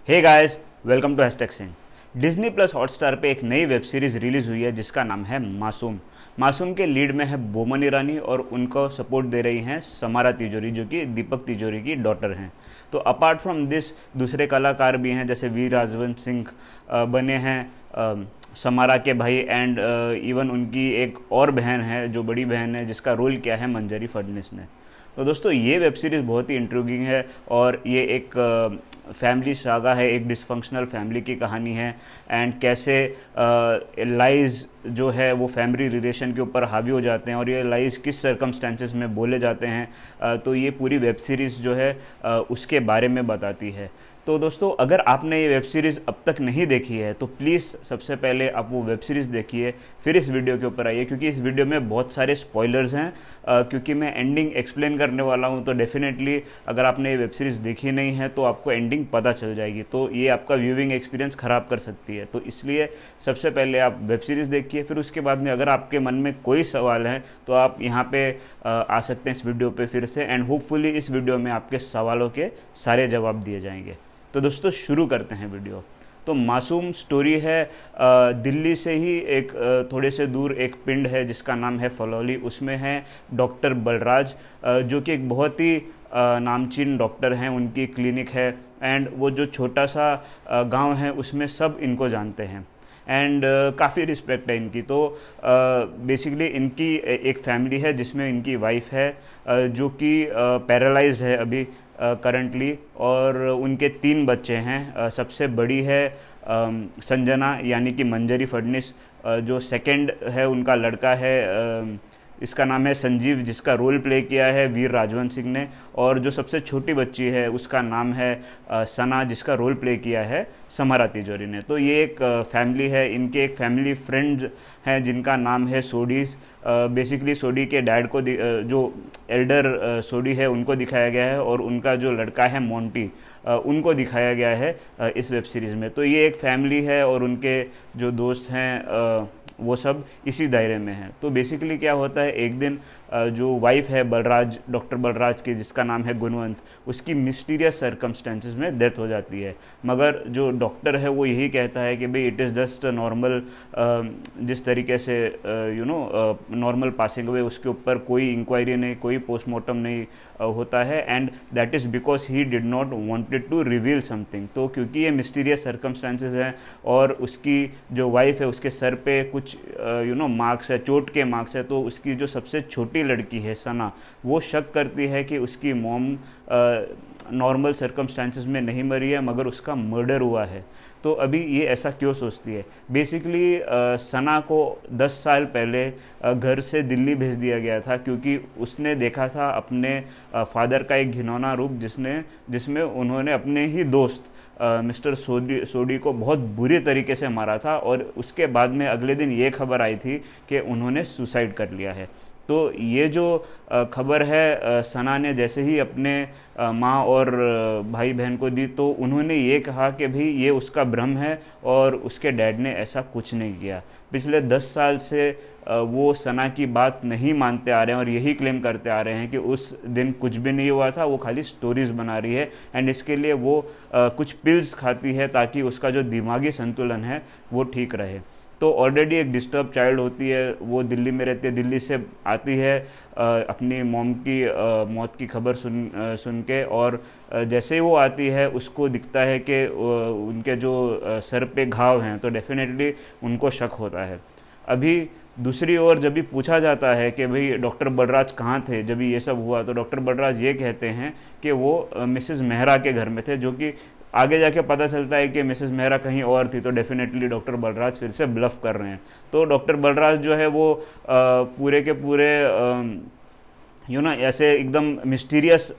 Hey guys, welcome to #Singh. Disney plus Hotstar पे एक नई वेब सीरीज़ रिलीज़ हुई है जिसका नाम है मासूम। मासूम के लीड में है बोमन ईरानी और उनको सपोर्ट दे रही हैं समारा तिजोरी, जो कि दीपक तिजोरी की डॉटर हैं। तो अपार्ट फ्रॉम दिस दूसरे कलाकार भी हैं, जैसे वीर राजवंत सिंह बने हैं समारा के भाई, एंड इवन उनकी एक और बहन है जो बड़ी बहन है, जिसका रोल किया है मंजरी फडणवीस ने। तो दोस्तों, ये वेब सीरीज़ बहुत ही इंट्रिगिंग है और ये एक फैमिली सागा है, एक डिसफंक्शनल फैमिली की कहानी है। एंड कैसे लाइज जो है वो फैमिली रिलेशन के ऊपर हावी हो जाते हैं और ये लाइज किस सर्कमस्टेंसेस में बोले जाते हैं, तो ये पूरी वेब सीरीज़ जो है उसके बारे में बताती है। तो दोस्तों, अगर आपने ये वेब सीरीज़ अब तक नहीं देखी है तो प्लीज़ सबसे पहले आप वो वेब सीरीज़ देखिए, फिर इस वीडियो के ऊपर आइए, क्योंकि इस वीडियो में बहुत सारे स्पॉयलर्स हैं। क्योंकि मैं एंडिंग एक्सप्लेन करने वाला हूँ, तो डेफिनेटली अगर आपने ये वेब सीरीज़ देखी नहीं है तो आपको एंडिंग पता चल जाएगी, तो ये आपका व्यूइंग एक्सपीरियंस ख़राब कर सकती है। तो इसलिए सबसे पहले आप वेब सीरीज़ देखिए, फिर उसके बाद में अगर आपके मन में कोई सवाल है तो आप यहाँ पे आ सकते हैं इस वीडियो पे फिर से, एंड होपफुली इस वीडियो में आपके सवालों के सारे जवाब दिए जाएंगे। तो दोस्तों, शुरू करते हैं वीडियो। तो मासूम स्टोरी है दिल्ली से ही एक थोड़े से दूर एक पिंड है जिसका नाम है फलौली। उसमें है डॉक्टर बलराज, जो कि एक बहुत ही नामचीन डॉक्टर हैं, उनकी क्लिनिक है। एंड वो जो छोटा सा गांव है उसमें सब इनको जानते हैं एंड काफ़ी रिस्पेक्ट है इनकी। तो बेसिकली इनकी एक फैमिली है जिसमें इनकी वाइफ है जो कि पैरालाइज्ड है अभी करंटली, और उनके 3 बच्चे हैं। सबसे बड़ी है संजना यानी कि मंजरी फडणवीस। जो सेकंड है उनका लड़का है, इसका नाम है संजीव, जिसका रोल प्ले किया है वीर राजवंत सिंह ने। और जो सबसे छोटी बच्ची है उसका नाम है सना, जिसका रोल प्ले किया है समारा तिजोरी ने। तो ये एक फैमिली है। इनके एक फैमिली फ्रेंड हैं जिनका नाम है सोडीज। बेसिकली सोडी के डैड को जो एल्डर सोडी है उनको दिखाया गया है, और उनका जो लड़का है मोंटी उनको दिखाया गया है इस वेब सीरीज़ में। तो ये एक फैमिली है और उनके जो दोस्त हैं वो सब इसी दायरे में हैं। तो बेसिकली क्या होता है, एक दिन जो वाइफ है बलराज, डॉक्टर बलराज की, जिसका नाम है गुणवंत, उसकी मिस्टीरियस सर्कमस्टेंसेस में डेथ हो जाती है। मगर जो डॉक्टर है वो यही कहता है कि भाई इट इज़ जस्ट नॉर्मल, जिस तरीके से नॉर्मल पासिंग हुए, उसके ऊपर कोई इंक्वायरी नहीं, कोई पोस्टमार्टम नहीं होता है। And that is because he did not wanted to reveal something. तो क्योंकि ये मिस्टीरियस सर्कमस्टेंसेस हैं और उसकी जो वाइफ है उसके सर पे कुछ मार्क्स है, चोट के मार्क्स है, तो उसकी जो सबसे छोटी लड़की है सना, वो शक करती है कि उसकी मॉम नॉर्मल सर्कमस्टांसेस में नहीं मरी है मगर उसका मर्डर हुआ है। तो अभी ये ऐसा क्यों सोचती है? बेसिकली सना को 10 साल पहले घर से दिल्ली भेज दिया गया था, क्योंकि उसने देखा था अपने फादर का एक घिनौना रूप जिसमें उन्होंने अपने ही दोस्त मिस्टर सोडी को बहुत बुरी तरीके से मारा था। और उसके बाद में अगले दिन ये खबर आई थी कि उन्होंने सुसाइड कर लिया है। तो ये जो खबर है सना ने जैसे ही अपने माँ और भाई बहन को दी, तो उन्होंने ये कहा कि भाई ये उसका भ्रम है और उसके डैड ने ऐसा कुछ नहीं किया। पिछले 10 साल से वो सना की बात नहीं मानते आ रहे हैं और यही क्लेम करते आ रहे हैं कि उस दिन कुछ भी नहीं हुआ था, वो खाली स्टोरीज़ बना रही है। एंड इसके लिए वो कुछ पिल्स खाती है ताकि उसका जो दिमागी संतुलन है वो ठीक रहे। तो ऑलरेडी एक डिस्टर्ब चाइल्ड होती है, वो दिल्ली में रहती है, दिल्ली से आती है अपनी मॉम की मौत की खबर सुन के। और जैसे ही वो आती है उसको दिखता है कि उनके जो सर पे घाव हैं, तो डेफिनेटली उनको शक होता है। अभी दूसरी ओर जब भी पूछा जाता है कि भाई डॉक्टर बलराज कहाँ थे जब ये सब हुआ, तो डॉक्टर बलराज ये कहते हैं कि वो मिसेस मेहरा के घर में थे, जो कि आगे जाके पता चलता है कि मिसेस मेहरा कहीं और थी। तो डेफिनेटली डॉक्टर बलराज फिर से ब्लफ कर रहे हैं। तो डॉक्टर बलराज जो है वो पूरे के पूरे ऐसे एकदम मिस्टीरियस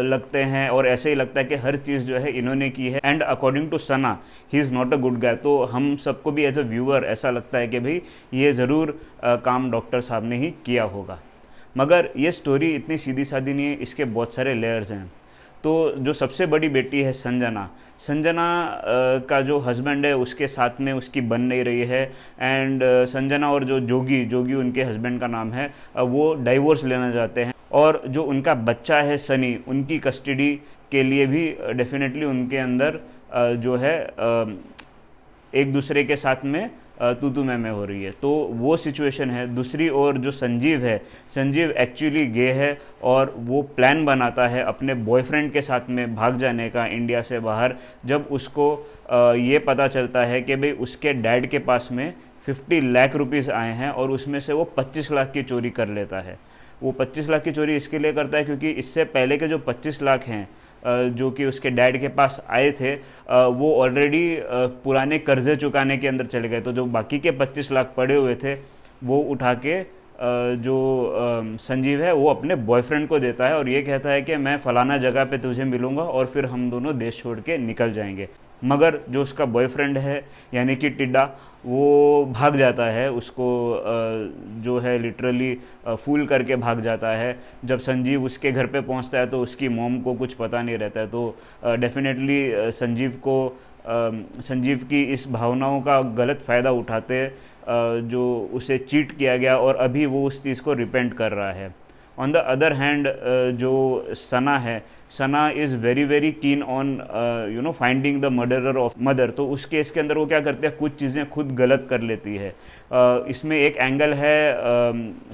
लगते हैं और ऐसे ही लगता है कि हर चीज़ जो है इन्होंने की है। And according to Sana he is not a good guy. तो हम सबको भी एज अ व्यूअर ऐसा लगता है कि भाई ये ज़रूर काम डॉक्टर साहब ने ही किया होगा। मगर ये स्टोरी इतनी सीधी सादी नहीं है, इसके बहुत सारे लेयर्स हैं। तो जो सबसे बड़ी बेटी है संजना का जो हस्बैंड है उसके साथ में उसकी बन नहीं रही है। एंड संजना और जो जोगी उनके हस्बैंड का नाम है, वो डाइवोर्स लेना चाहते हैं। और जो उनका बच्चा है सनी, उनकी कस्टडी के लिए भी डेफिनेटली उनके अंदर जो है एक दूसरे के साथ में तू मैं हो रही है। तो वो सिचुएशन है। दूसरी ओर जो संजीव है, संजीव एक्चुअली गे है और वो प्लान बनाता है अपने बॉयफ्रेंड के साथ में भाग जाने का इंडिया से बाहर, जब उसको ये पता चलता है कि भाई उसके डैड के पास में 50 लाख रुपीज़ आए हैं और उसमें से वो 25 लाख की चोरी कर लेता है। वो 25 लाख की चोरी इसके लिए करता है क्योंकि इससे पहले के जो 25 लाख हैं जो कि उसके डैड के पास आए थे, वो ऑलरेडी पुराने कर्जे चुकाने के अंदर चले गए। तो जो बाकी के 25 लाख पड़े हुए थे वो उठा के जो संजीव है वो अपने बॉयफ्रेंड को देता है और ये कहता है कि मैं फ़लाना जगह पे तुझे मिलूँगा और फिर हम दोनों देश छोड़ के निकल जाएंगे। मगर जो उसका बॉयफ्रेंड है यानी कि टिड्डा, वो भाग जाता है, उसको जो है लिटरली फूल करके भाग जाता है। जब संजीव उसके घर पे पहुंचता है तो उसकी मॉम को कुछ पता नहीं रहता है। तो डेफिनेटली संजीव की इस भावनाओं का गलत फ़ायदा उठाते जो उसे चीट किया गया और अभी वो उस चीज़ को रिपेंट कर रहा है। ऑन द अदर हैंड जो सना है, Sana is very very keen on finding the murderer of mother. तो उस केस के अंदर वो क्या करते हैं, कुछ चीज़ें खुद गलत कर लेती है। इसमें एक एंगल है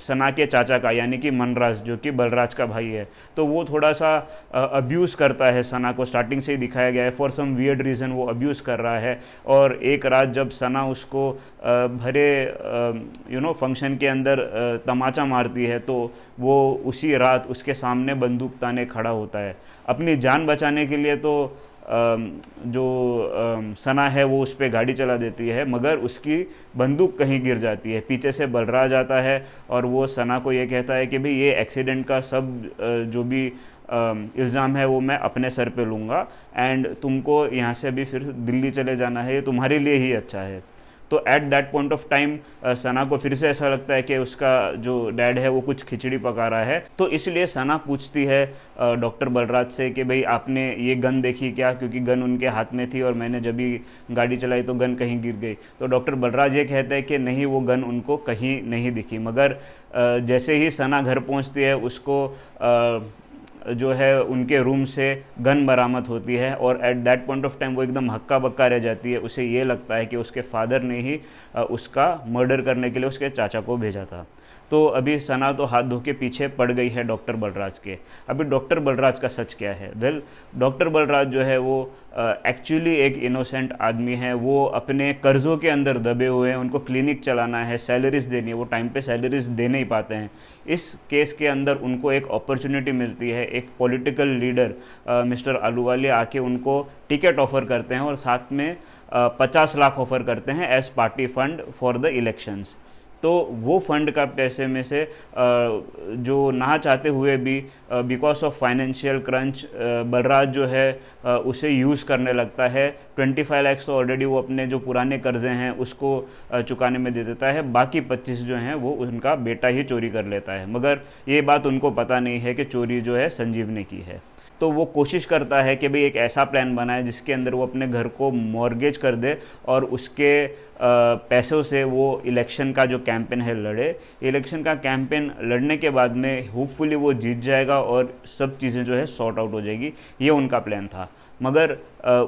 सना के चाचा का यानी कि मनराज, जो कि बलराज का भाई है। तो वो थोड़ा सा अब्यूज़ करता है सना को, स्टार्टिंग से ही दिखाया गया है। फॉर सम वियर्ड रीज़न वो अब्यूज़ कर रहा है। और एक रात जब सना उसको भरे फंक्शन के अंदर तमाचा मारती है तो वो उसी रात उसके सामने बंदूक ताने खड़ा होता है अपनी जान बचाने के लिए। तो जो सना है वो उस पर गाड़ी चला देती है, मगर उसकी बंदूक कहीं गिर जाती है। पीछे से बलराज आता है और वो सना को ये कहता है कि भाई ये एक्सीडेंट का सब जो भी इल्ज़ाम है वो मैं अपने सर पे लूँगा एंड तुमको यहाँ से अभी फिर दिल्ली चले जाना है, ये तुम्हारे लिए ही अच्छा है। तो at that point of time Sana को फिर से ऐसा लगता है कि उसका जो डैड है वो कुछ खिचड़ी पका रहा है। तो इसलिए सना पूछती है डॉक्टर बलराज से कि भाई आपने ये गन देखी क्या, क्योंकि गन उनके हाथ में थी और मैंने जब भी गाड़ी चलाई तो गन कहीं गिर गई। तो डॉक्टर बलराज ये कहते हैं कि नहीं, वो गन उनको कहीं नहीं दिखी। मगर जैसे ही सना घर पहुँचती है उसको जो है उनके रूम से गन बरामद होती है और eight that point of time वो एकदम हक्का बक्का रह जाती है। उसे ये लगता है कि उसके फादर ने ही उसका मर्डर करने के लिए उसके चाचा को भेजा था। तो अभी सना तो हाथ धो के पीछे पड़ गई है डॉक्टर बलराज के। अभी डॉक्टर बलराज का सच क्या है? वेल, डॉक्टर बलराज जो है वो एक्चुअली एक इनोसेंट आदमी है। वो अपने कर्ज़ों के अंदर दबे हुए हैं, उनको क्लिनिक चलाना है, सैलरीज देनी है, वो टाइम पे सैलरीज दे नहीं पाते हैं। इस केस के अंदर उनको एक अपॉर्चुनिटी मिलती है। एक पॉलिटिकल लीडर मिस्टर आलूवालिया आके उनको टिकट ऑफ़र करते हैं और साथ में 50 लाख ऑफ़र करते हैं as party fund for the elections. तो वो फंड का पैसे में से जो ना चाहते हुए भी because of financial crunch Balraj जो है उसे यूज़ करने लगता है। 25 लाख तो ऑलरेडी वो अपने जो पुराने कर्जे हैं उसको चुकाने में दे देता है। बाकी 25 जो हैं वो उनका बेटा ही चोरी कर लेता है। मगर ये बात उनको पता नहीं है कि चोरी जो है संजीव ने की है। तो वो कोशिश करता है कि भाई एक ऐसा प्लान बनाए जिसके अंदर वो अपने घर को मॉर्गेज कर दे और उसके पैसों से वो इलेक्शन का जो कैंपेन है लड़े। इलेक्शन का कैंपेन लड़ने के बाद में होपफुली वो जीत जाएगा और सब चीज़ें जो है सॉर्ट आउट हो जाएगी। ये उनका प्लान था। मगर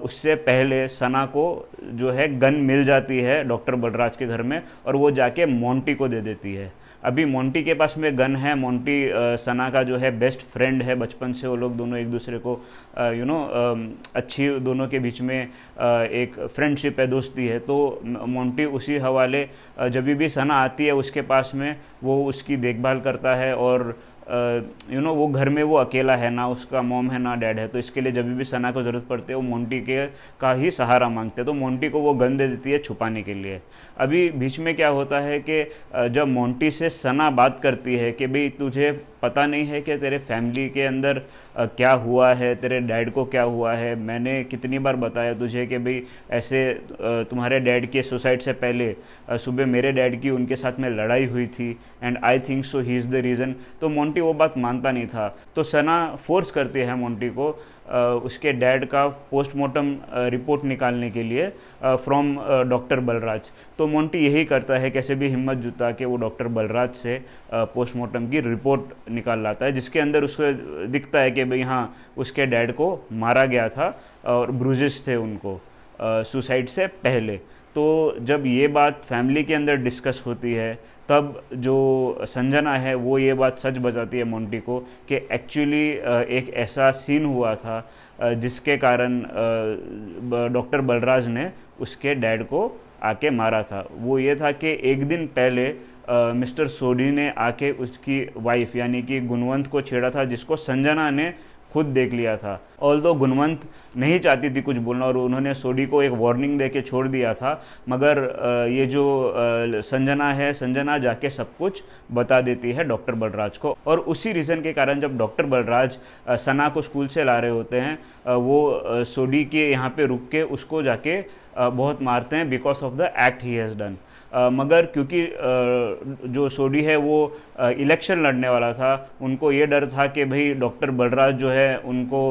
उससे पहले सना को जो है गन मिल जाती है डॉक्टर बलराज के घर में और वो जाके मोंटी को दे देती है। अभी मोंटी के पास में गन है। मोंटी सना का जो है बेस्ट फ्रेंड है, बचपन से वो लोग दोनों एक दूसरे को अच्छी दोनों के बीच में एक फ्रेंडशिप है, दोस्ती है। तो मोंटी उसी हवाले जब भी सना आती है उसके पास में वो उसकी देखभाल करता है और वो घर में वो अकेला है, ना उसका मॉम है ना डैड है। तो इसके लिए जब भी सना को ज़रूरत पड़ती है वो मोंटी के का ही सहारा मांगते हैं। तो मोंटी को वो गन दे देती है छुपाने के लिए। अभी बीच में क्या होता है कि जब मोंटी से सना बात करती है कि भाई तुझे पता नहीं है कि तेरे फैमिली के अंदर क्या हुआ है, तेरे डैड को क्या हुआ है। मैंने कितनी बार बताया तुझे कि भाई ऐसे तुम्हारे डैड के सुसाइड से पहले सुबह मेरे डैड की उनके साथ में लड़ाई हुई थी and I think so he is the reason. तो मोंटी वो बात मानता नहीं था। तो सना फोर्स करती है मोंटी को उसके डैड का पोस्टमार्टम रिपोर्ट निकालने के लिए फ्रॉम डॉक्टर बलराज। तो मोंटी यही करता है, कैसे भी हिम्मत जुटा के वो डॉक्टर बलराज से पोस्टमार्टम की रिपोर्ट निकाल लाता है, जिसके अंदर उसको दिखता है कि भाई हाँ, उसके डैड को मारा गया था और ब्रूजेस थे उनको सुसाइड से पहले। तो जब ये बात फैमिली के अंदर डिस्कस होती है, तब जो संजना है वो ये बात सच बताती है मोंटी को कि एक्चुअली एक ऐसा सीन हुआ था जिसके कारण डॉक्टर बलराज ने उसके डैड को आके मारा था। वो ये था कि एक दिन पहले मिस्टर सोडी ने आके उसकी वाइफ यानी कि गुणवंत को छेड़ा था, जिसको संजना ने खुद देख लिया था। ऑल्दो गुणवंत नहीं चाहती थी कुछ बोलना और उन्होंने सोडी को एक वार्निंग दे के छोड़ दिया था, मगर ये जो संजना है, संजना जाके सब कुछ बता देती है डॉक्टर बलराज को। और उसी रीज़न के कारण जब डॉक्टर बलराज सना को स्कूल से ला रहे होते हैं, वो सोडी के यहाँ पे रुक के उसको जाके बहुत मारते हैं because of the act he has done. मगर क्योंकि जो सोडी है वो इलेक्शन लड़ने वाला था, उनको ये डर था कि भाई डॉक्टर बलराज जो है उनको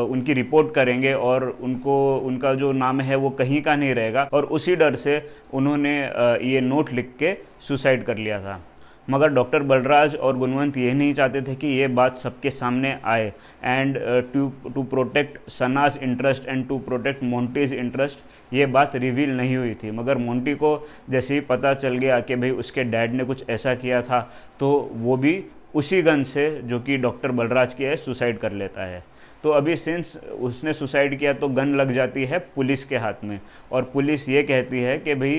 उनकी रिपोर्ट करेंगे और उनको उनका जो नाम है वो कहीं का नहीं रहेगा, और उसी डर से उन्होंने ये नोट लिख के सुसाइड कर लिया था। मगर डॉक्टर बलराज और गुणवंत ये नहीं चाहते थे कि ये बात सबके सामने आए, and to protect Sana's interest and to protect Monty's interest ये बात रिवील नहीं हुई थी। मगर मोंटी को जैसे ही पता चल गया कि भाई उसके डैड ने कुछ ऐसा किया था, तो वो भी उसी गन से जो कि डॉक्टर बलराज की है सुसाइड कर लेता है। तो अभी सिंस उसने सुसाइड किया तो गन लग जाती है पुलिस के हाथ में, और पुलिस ये कहती है कि भाई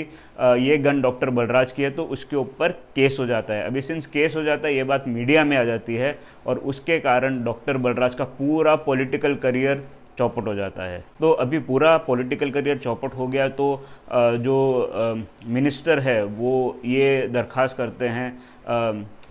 ये गन डॉक्टर बलराज की है, तो उसके ऊपर केस हो जाता है। अभी सिंस केस हो जाता है, ये बात मीडिया में आ जाती है और उसके कारण डॉक्टर बलराज का पूरा पॉलिटिकल करियर चौपट हो जाता है। तो अभी पूरा पॉलिटिकल करियर चौपट हो गया, तो जो मिनिस्टर है वो ये दरख्वास्त करते हैं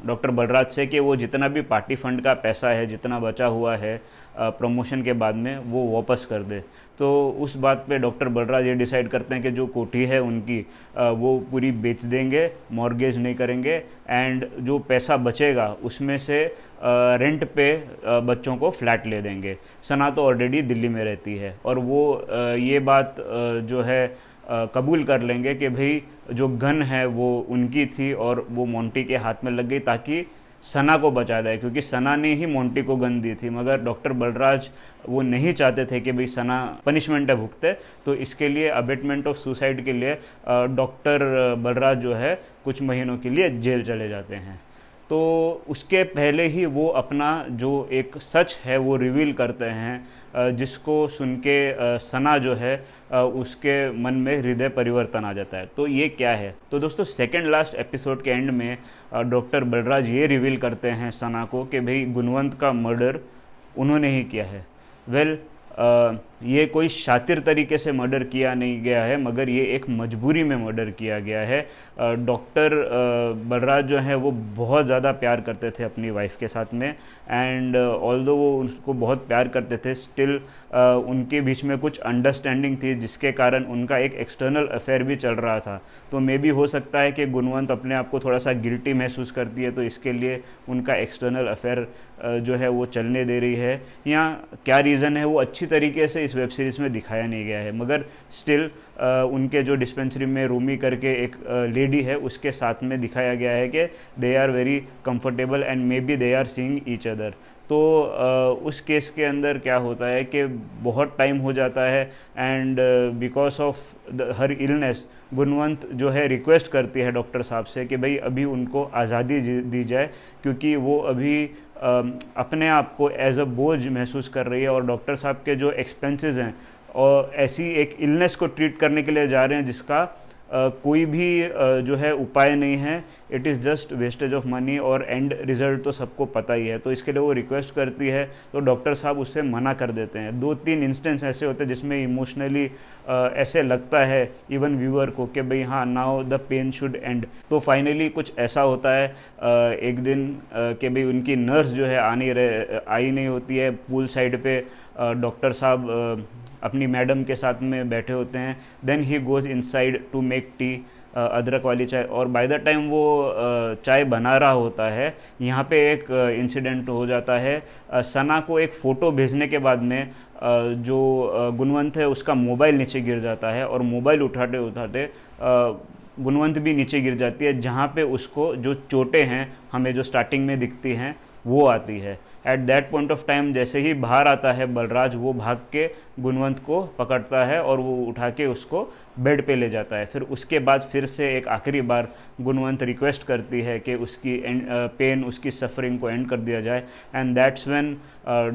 डॉक्टर बलराज से कि वो जितना भी पार्टी फंड का पैसा है, जितना बचा हुआ है प्रमोशन के बाद में, वो वापस कर दे। तो उस बात पे डॉक्टर बलराज ये डिसाइड करते हैं कि जो कोठी है उनकी वो पूरी बेच देंगे, मॉर्गेज नहीं करेंगे, एंड जो पैसा बचेगा उसमें से रेंट पे बच्चों को फ्लैट ले देंगे। सना तो ऑलरेडी दिल्ली में रहती है और वो ये बात जो है कबूल कर लेंगे कि भाई जो गन है वो उनकी थी और वो मोंटी के हाथ में लग गई ताकि सना को बचा जाए, क्योंकि सना ने ही मोंटी को गन दी थी। मगर डॉक्टर बलराज वो नहीं चाहते थे कि भाई सना पनिशमेंट है भुगते, तो इसके लिए अबेटमेंट ऑफ सुसाइड के लिए डॉक्टर बलराज जो है कुछ महीनों के लिए जेल चले जाते हैं। तो उसके पहले ही वो अपना जो एक सच है वो रिवील करते हैं, जिसको सुन के सना जो है उसके मन में हृदय परिवर्तन आ जाता है। तो ये क्या है? तो दोस्तों सेकंड लास्ट एपिसोड के एंड में डॉक्टर बलराज ये रिवील करते हैं सना को कि भाई गुणवंत का मर्डर उन्होंने ही किया है। वेल ये कोई शातिर तरीके से मर्डर किया नहीं गया है, मगर ये एक मजबूरी में मर्डर किया गया है। डॉक्टर बलराज जो है वो बहुत ज़्यादा प्यार करते थे अपनी वाइफ के साथ में, एंड ऑल्दो वो उसको बहुत प्यार करते थे, स्टिल उनके बीच में कुछ अंडरस्टैंडिंग थी जिसके कारण उनका एक एक्सटर्नल अफेयर भी चल रहा था। तो मे भी हो सकता है कि गुणवंत अपने आप को थोड़ा सा गिल्टी महसूस करती है, तो इसके लिए उनका एक्सटर्नल अफेयर जो है वो चलने दे रही है। या क्या रीज़न है वो अच्छी तरीके से इस वेब सीरीज़ में दिखाया नहीं गया है, मगर स्टिल उनके जो डिस्पेंसरी में रूमी करके एक लेडी है उसके साथ में दिखाया गया है कि they are very comfortable and maybe they are seeing each other. तो उस केस के अंदर क्या होता है कि बहुत टाइम हो जाता है, and because of her illness Gunwant जो है रिक्वेस्ट करती है डॉक्टर साहब से कि भाई अभी उनको आज़ादी दी जाए, क्योंकि वो अभी अपने आप को एज अ बोझ महसूस कर रही है और डॉक्टर साहब के जो एक्सपेंसेस हैं और ऐसी एक इलनेस को ट्रीट करने के लिए जा रहे हैं जिसका कोई भी जो है उपाय नहीं है। It is just wastage of money और एंड रिज़ल्ट तो सबको पता ही है। तो इसके लिए वो रिक्वेस्ट करती है तो डॉक्टर साहब उससे मना कर देते हैं। 2-3 इंस्टेंस ऐसे होते हैं जिसमें इमोशनली ऐसे लगता है इवन व्यूअर को कि भाई हाँ now the pain should end. तो फाइनली कुछ ऐसा होता है एक दिन कि भाई उनकी नर्स जो है आई नहीं होती है। पूल साइड पे डॉक्टर साहब अपनी मैडम के साथ में बैठे होते हैं। Then he goes inside to make tea. अदरक वाली चाय। और बाय द टाइम वो चाय बना रहा होता है, यहाँ पे एक इंसिडेंट हो जाता है। सना को एक फ़ोटो भेजने के बाद में जो गुणवंत है उसका मोबाइल नीचे गिर जाता है, और मोबाइल उठाते उठाते गुणवंत भी नीचे गिर जाती है, जहाँ पे उसको जो चोटें हैं हमें जो स्टार्टिंग में दिखती हैं वो आती है। Eight that point of time जैसे ही बाहर आता है बलराज, वो भाग के गुणवंत को पकड़ता है और वो उठा के उसको बेड पे ले जाता है। फिर उसके बाद फिर से एक आखिरी बार गुणवंत रिक्वेस्ट करती है कि उसकी पेन, उसकी सफरिंग को एंड कर दिया जाए। And that's when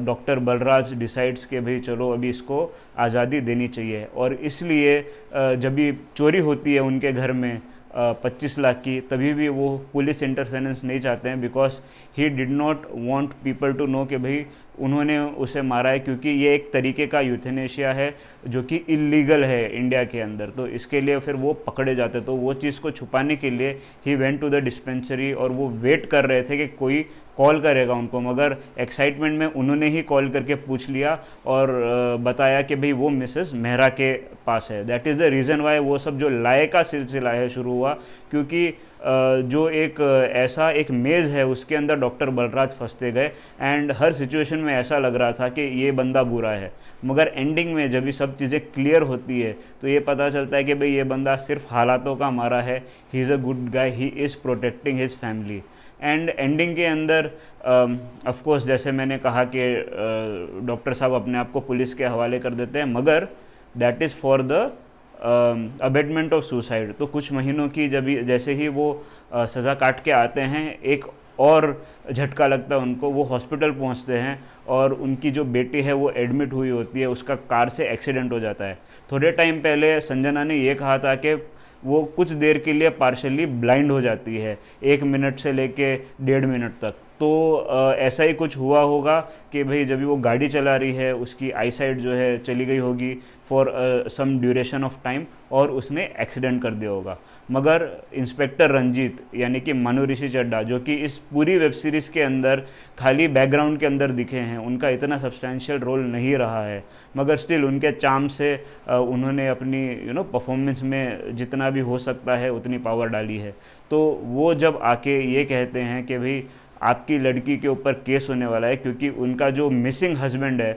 doctor Balraj decides कि भाई चलो अभी इसको आज़ादी देनी चाहिए। और इसलिए जब भी चोरी होती है उनके घर में 25 लाख की, तभी भी वो पुलिस इंटरफेरेंस नहीं चाहते हैं, because he did not want people to know कि भाई उन्होंने उसे मारा है, क्योंकि ये एक तरीके का यूथेनेशिया है जो कि इलीगल है इंडिया के अंदर। तो इसके लिए फिर वो पकड़े जाते, तो वो चीज़ को छुपाने के लिए he went to the dispensary, और वो वेट कर रहे थे कि कोई कॉल करेगा उनको, मगर एक्साइटमेंट में उन्होंने ही कॉल करके पूछ लिया और बताया कि भाई वो मिसेस मेहरा के पास है। That is the reason why वो सब जो लाए का सिलसिला है शुरू हुआ, क्योंकि जो एक ऐसा एक मेज़ है उसके अंदर डॉक्टर बलराज फंसते गए, एंड हर सिचुएशन में ऐसा लग रहा था कि ये बंदा बुरा है। मगर एंडिंग में जब ये सब चीज़ें क्लियर होती है तो ये पता चलता है कि भाई ये बंदा सिर्फ हालातों का मारा है, he is a good guy, he is protecting his family. And ending के अंदर ऑफ कोर्स जैसे मैंने कहा कि डॉक्टर साहब अपने आप को पुलिस के हवाले कर देते हैं, मगर that is for the abetment of suicide. तो कुछ महीनों की जैसे ही वो सज़ा काट के आते हैं, एक और झटका लगता है उनको, वो हॉस्पिटल पहुंचते हैं और उनकी जो बेटी है वो एडमिट हुई होती है, उसका कार से एक्सीडेंट हो जाता है। थोड़े टाइम पहले संजना ने ये कहा था कि वो कुछ देर के लिए पार्शली ब्लाइंड हो जाती है, 1 मिनट से लेके 1.5 मिनट तक। तो ऐसा ही कुछ हुआ होगा कि भाई जब भी वो गाड़ी चला रही है उसकी आईसाइट जो है चली गई होगी for some duration of time, और उसने एक्सीडेंट कर दिया होगा। मगर इंस्पेक्टर रंजीत यानी कि मनु ऋषि चड्ढा, जो कि इस पूरी वेब सीरीज़ के अंदर खाली बैकग्राउंड के अंदर दिखे हैं, उनका इतना सब्सटैंशियल रोल नहीं रहा है, मगर स्टिल उनके चार्म से उन्होंने अपनी परफॉर्मेंस में जितना भी हो सकता है उतनी पावर डाली है। तो वो जब आके ये कहते हैं कि भाई आपकी लड़की के ऊपर केस होने वाला है, क्योंकि उनका जो मिसिंग हस्बैंड है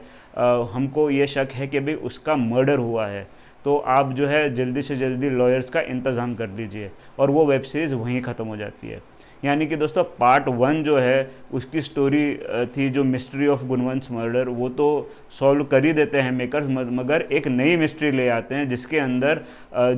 हमको ये शक है कि भाई उसका मर्डर हुआ है, तो आप जो है जल्दी से जल्दी लॉयर्स का इंतज़ाम कर लीजिए। और वो वेब सीरीज़ वहीं ख़त्म हो जाती है। यानी कि दोस्तों पार्ट 1 जो है उसकी स्टोरी थी जो मिस्ट्री ऑफ गुणवंत मर्डर, वो तो सॉल्व कर ही देते हैं मेकर्स, मगर एक नई मिस्ट्री ले आते हैं जिसके अंदर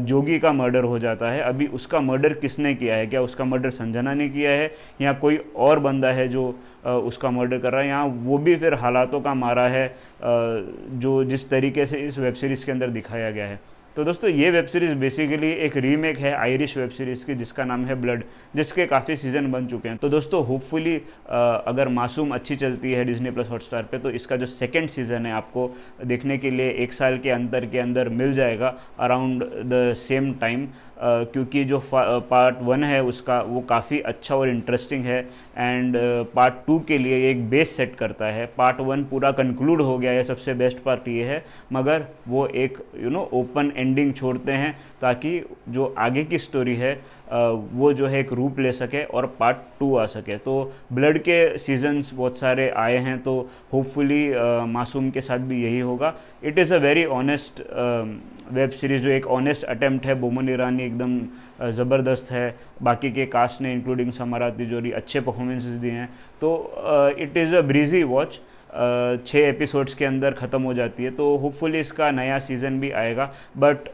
जोगी का मर्डर हो जाता है। अभी उसका मर्डर किसने किया है, क्या उसका मर्डर संजना ने किया है या कोई और बंदा है जो उसका मर्डर कर रहा है, यहाँ वो भी फिर हालातों का मारा है जो जिस तरीके से इस वेब सीरीज़ के अंदर दिखाया गया है। तो दोस्तों ये वेब सीरीज़ बेसिकली एक रीमेक है आयरिश वेब सीरीज़ की जिसका नाम है ब्लड, जिसके काफ़ी सीज़न बन चुके हैं। तो दोस्तों होपफुली अगर मासूम अच्छी चलती है डिज्नी प्लस हॉटस्टार पे, तो इसका जो सेकंड सीज़न है आपको देखने के लिए 1 साल के अंतर के अंदर मिल जाएगा अराउंड द सेम टाइम, क्योंकि जो पार्ट 1 है उसका वो काफ़ी अच्छा और इंटरेस्टिंग है, एंड पार्ट 2 के लिए एक बेस सेट करता है। पार्ट 1 पूरा कंक्लूड हो गया है, सबसे बेस्ट पार्ट ये है, मगर वो एक ओपन एंडिंग छोड़ते हैं ताकि जो आगे की स्टोरी है वो जो है एक रूप ले सके और पार्ट 2 आ सके। तो ब्लड के सीजन्स बहुत सारे आए हैं, तो होपफुली मासूम के साथ भी यही होगा। It is a very honest web series, जो एक ऑनेस्ट अटेम्प्ट है। बोमन ईरानी एकदम ज़बरदस्त है, बाकी के कास्ट ने इंक्लूडिंग समारा तिजोरी अच्छे परफॉर्मेंसेस दिए हैं। तो it is a breezy watch, 6 episodes के अंदर ख़त्म हो जाती है। तो होपफुली इसका नया सीज़न भी आएगा, बट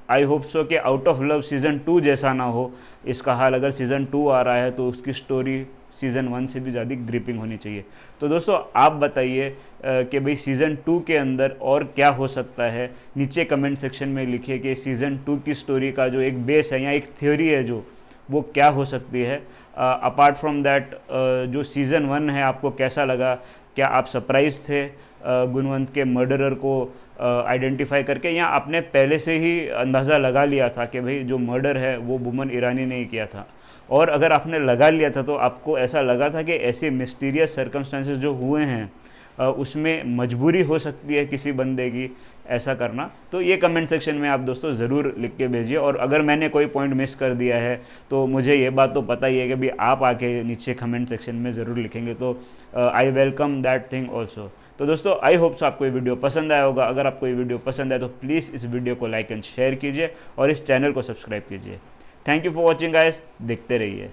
आई होप सो कि आउट ऑफ लव सीज़न 2 जैसा ना हो इसका हाल। अगर सीज़न 2 आ रहा है तो उसकी स्टोरी सीज़न 1 से भी ज़्यादा ग्रिपिंग होनी चाहिए। तो दोस्तों आप बताइए कि भाई सीज़न 2 के अंदर और क्या हो सकता है, नीचे कमेंट सेक्शन में लिखिए कि सीज़न 2 की स्टोरी का जो एक बेस है या एक थ्योरी है जो वो क्या हो सकती है। अपार्ट फ्रॉम दैट जो सीज़न 1 है आपको कैसा लगा, क्या आप सरप्राइज थे गुणवंत के मर्डरर को आइडेंटिफाई करके, या आपने पहले से ही अंदाज़ा लगा लिया था कि भाई जो मर्डर है वो बोमन ईरानी ने ही किया था। और अगर आपने लगा लिया था तो आपको ऐसा लगा था कि ऐसे मिस्टीरियस सर्कमस्टेंसेस जो हुए हैं उसमें मजबूरी हो सकती है किसी बंदे की, ऐसा करना। तो ये कमेंट सेक्शन में आप दोस्तों ज़रूर लिख के भेजिए। और अगर मैंने कोई पॉइंट मिस कर दिया है तो मुझे ये बात तो पता ही है कि भी आप आके नीचे कमेंट सेक्शन में ज़रूर लिखेंगे, तो I welcome that thing also. तो दोस्तों आई होप सो आपको ये वीडियो पसंद आया होगा। अगर आपको ये वीडियो पसंद आए तो प्लीज़ इस वीडियो को लाइक एंड शेयर कीजिए और इस चैनल को सब्सक्राइब कीजिए। Thank you for watching guys, देखते रहिए।